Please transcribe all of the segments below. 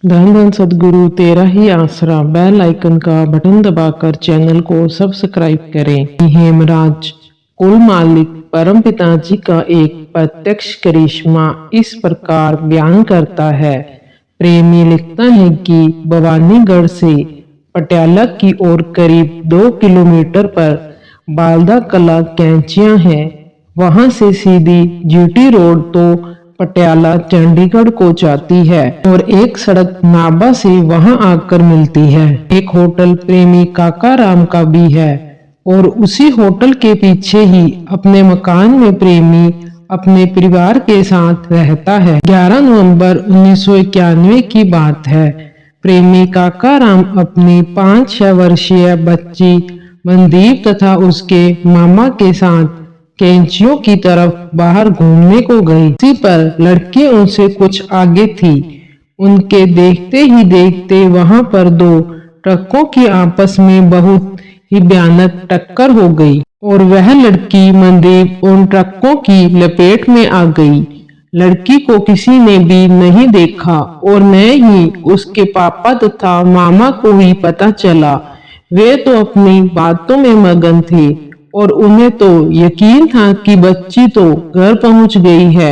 धन धन सद्गुरु तेरा ही आसरा। बेल आइकन का बटन दबाकर चैनल को सब्सक्राइब करें। हेमराज कुल मालिक परम पिताजी का एक प्रत्यक्ष करिश्मा इस प्रकार बयान करता है। प्रेमी लिखता है कि भवानीगढ़ से पटियाला की ओर करीब 2 किलोमीटर पर बालदा कला कैंचियां हैं। वहां से सीधी जीटी रोड तो पटियाला चंडीगढ़ को जाती है और एक सड़क नाभा से वहां आकर मिलती है। एक होटल प्रेमी काका राम का भी है और उसी होटल के पीछे ही अपने मकान में प्रेमी अपने परिवार के साथ रहता है। 11 नवंबर 1991 की बात है। प्रेमी काका राम अपनी 5-6 वर्षीय बच्ची मनदीप तथा उसके मामा के साथ कैंचियों की तरफ बाहर घूमने को गई। इसी पर लड़की उनसे कुछ आगे थी। उनके देखते ही देखते वहां पर 2 ट्रकों की आपस में बहुत ही भयानक टक्कर हो गई और वह लड़की मनदीप उन ट्रकों की लपेट में आ गई। लड़की को किसी ने भी नहीं देखा और न ही उसके पापा तथा मामा को ही पता चला। वे तो अपनी बातों में मगन थे और उन्हें तो यकीन था कि बच्ची तो घर पहुंच गई है,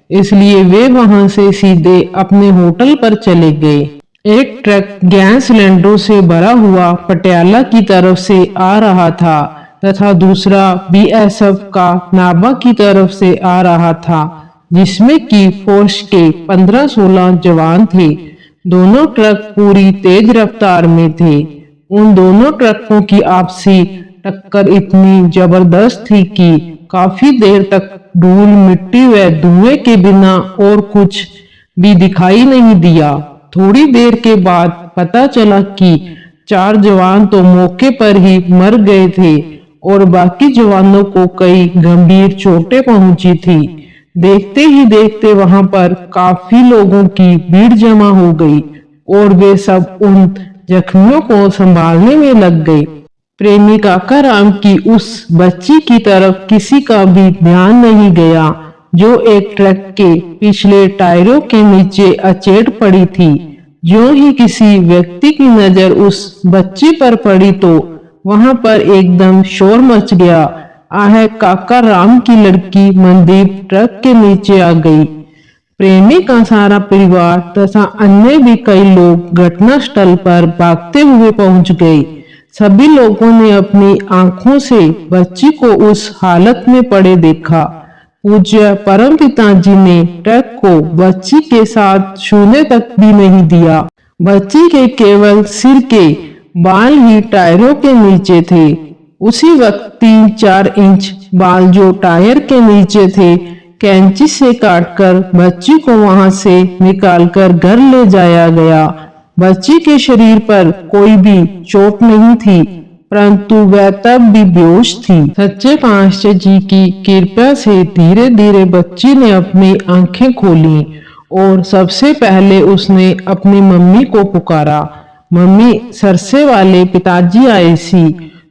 इसलिए वे वहां से सीधे अपने होटल पर चले गए। एक ट्रक गैस सिलेंडरों से भरा हुआ पटियाला की तरफ से आ रहा था तथा दूसरा बीएसएफ का नाभा की तरफ से आ रहा था, जिसमें की फोर्स के 15-16 जवान थे। दोनों ट्रक पूरी तेज रफ्तार में थे। उन दोनों ट्रकों की आपसी टक्कर इतनी जबरदस्त थी कि काफी देर तक धूल मिट्टी व धुएं के बिना और कुछ भी दिखाई नहीं दिया। थोड़ी देर के बाद पता चला कि 4 जवान तो मौके पर ही मर गए थे और बाकी जवानों को कई गंभीर चोटें पहुंची थी। देखते ही देखते वहां पर काफी लोगों की भीड़ जमा हो गई और वे सब उन जख्मियों को संभालने में लग गए। प्रेमी काका राम की उस बच्ची की तरफ किसी का भी ध्यान नहीं गया जो एक ट्रक के पिछले टायरों के नीचे अचेट पड़ी थी। जो ही किसी व्यक्ति की नजर उस बच्ची पर पड़ी तो वहां पर एकदम शोर मच गया। आहे काका राम की लड़की मनदीप ट्रक के नीचे आ गई। प्रेमी का सारा परिवार तथा अन्य भी कई लोग घटनास्थल पर भागते हुए पहुंच गए। सभी लोगों ने अपनी आंखों से बच्ची को उस हालत में पड़े देखा। पूज्य परम पिताजी ने ट्रक को बच्ची के साथ छूने तक भी नहीं दिया। बच्ची के केवल सिर के बाल ही टायरों के नीचे थे। उसी वक्त 3-4 इंच बाल जो टायर के नीचे थे कैंची से काटकर बच्ची को वहां से निकालकर घर ले जाया गया। बच्ची के शरीर पर कोई भी चोट नहीं थी, परंतु वह तब भी बेहोश थी। सच्चे पातशाह जी की कृपा से धीरे धीरे बच्ची ने अपनी आंखें खोली और सबसे पहले उसने अपनी मम्मी को पुकारा। मम्मी सरसे वाले पिताजी आए सी,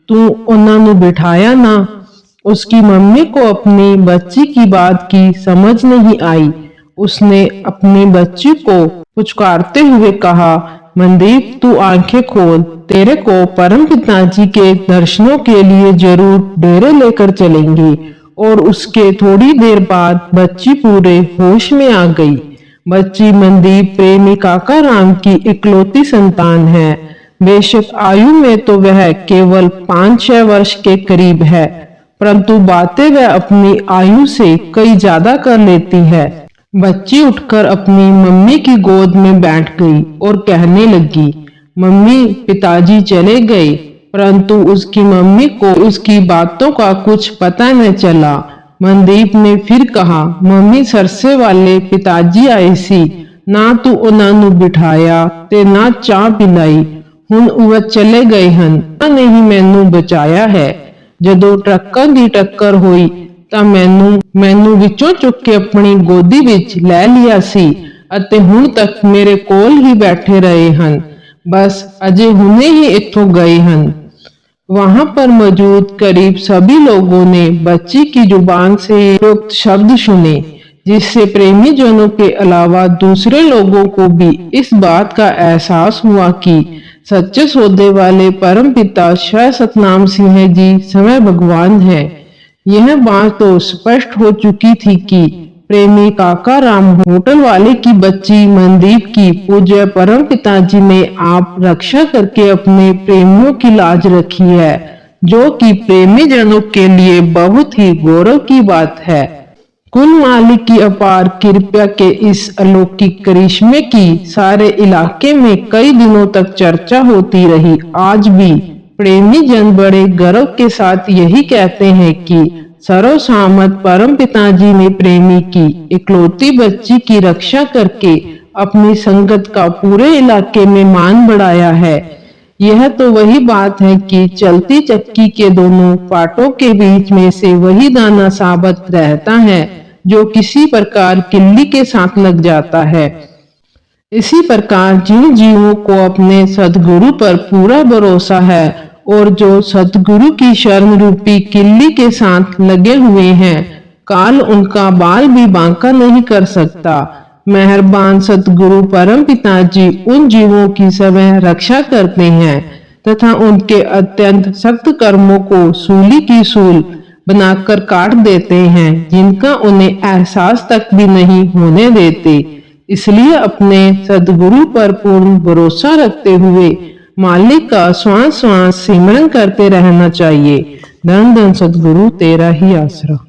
तू उन्होंने बिठाया ना। उसकी मम्मी को अपनी बच्ची की बात की समझ नहीं आई। उसने अपनी बच्ची को पुचकारते हुए कहा, मनदीप तू आंखें खोल, तेरे को परम पिताजी के दर्शनों के लिए जरूर डेरे लेकर चलेंगे। और उसके थोड़ी देर बाद बच्ची पूरे होश में आ गई। बच्ची मनदीप प्रेमी काका राम की इकलौती संतान है। बेशक आयु में तो वह केवल 5-6 वर्ष के करीब है, परंतु बातें वह अपनी आयु से कई ज्यादा कर लेती है। बच्ची उठकर अपनी मम्मी की गोद में बैठ गई और कहने लगी, मम्मी पिताजी चले गए। परंतु उसकी मम्मी को उसकी बातों का कुछ पता न चला। मनदीप ने फिर कहा, मम्मी सरसे वाले पिताजी आए सी, ना तू उन्होंने बिठाया ते ना चाह पिलाई, हुण वह चले गए हन, ने ही मैनू बचाया है। जदों ट्रकों की टक्कर हुई ਤਾਂ ਮੈਨੂੰ ਵਿੱਚੋਂ ਚੁੱਕ ਕੇ ਆਪਣੀ ਗੋਦੀ ਵਿੱਚ ਲੈ ਲਿਆ ਸੀ ਅਤੇ ਹੁਣ ਤੱਕ ਮੇਰੇ ਕੋਲ ਹੀ ਬੈਠੇ रहे ਹਨ। बस अजय हुने ही इत्थों गए हैं। वहां पर मौजूद करीब सभी लोगों ने बच्ची की जुबान से उपयुक्त शब्द सुने। जिससे प्रेमी जनों के अलावा दूसरे लोगों को भी इस बात का एहसास हुआ कि सच्चे सौदे वाले परम पिता शाह सतनाम सिंह जी समय भगवान है। यह बात तो स्पष्ट हो चुकी थी कि प्रेमी काका राम होटल वाले की बच्ची मनदीप की पूज्य परम पिताजी ने आप रक्षा करके अपने प्रेमियों की लाज रखी है, जो कि प्रेमी जनों के लिए बहुत ही गौरव की बात है। कुल मालिक की अपार कृपा के इस अलौकिक करिश्मे की सारे इलाके में कई दिनों तक चर्चा होती रही। आज भी प्रेमी जन बड़े गर्व के साथ यही कहते हैं कि सर्वसम्मत परम पिताजी ने प्रेमी की इकलौती बच्ची की रक्षा करके अपनी संगत का पूरे इलाके में मान बढ़ाया है। यह तो वही बात है कि चलती चक्की के दोनों पाटों के बीच में से वही दाना साबित रहता है जो किसी प्रकार किल्ली के साथ लग जाता है। इसी प्रकार जिन जीवों को अपने सद्गुरु पर पूरा भरोसा है और जो सद्गुरु की शरण रूपी किल्ली के साथ लगे हुए हैं, काल उनका बाल भी बांका नहीं कर सकता। मेहरबान सद्गुरु परम पिताजी उन जीवों की सदैव रक्षा करते हैं तथा उनके अत्यंत सख्त कर्मों को सूली की सूल बनाकर काट देते हैं, जिनका उन्हें एहसास तक भी नहीं होने देते। इसलिए अपने सद्गुरु पर पूर्ण भरोसा रखते हुए मालिक का श्वास श्वास सिमरन करते रहना चाहिए। धन धन सद्गुरु तेरा ही आसरा।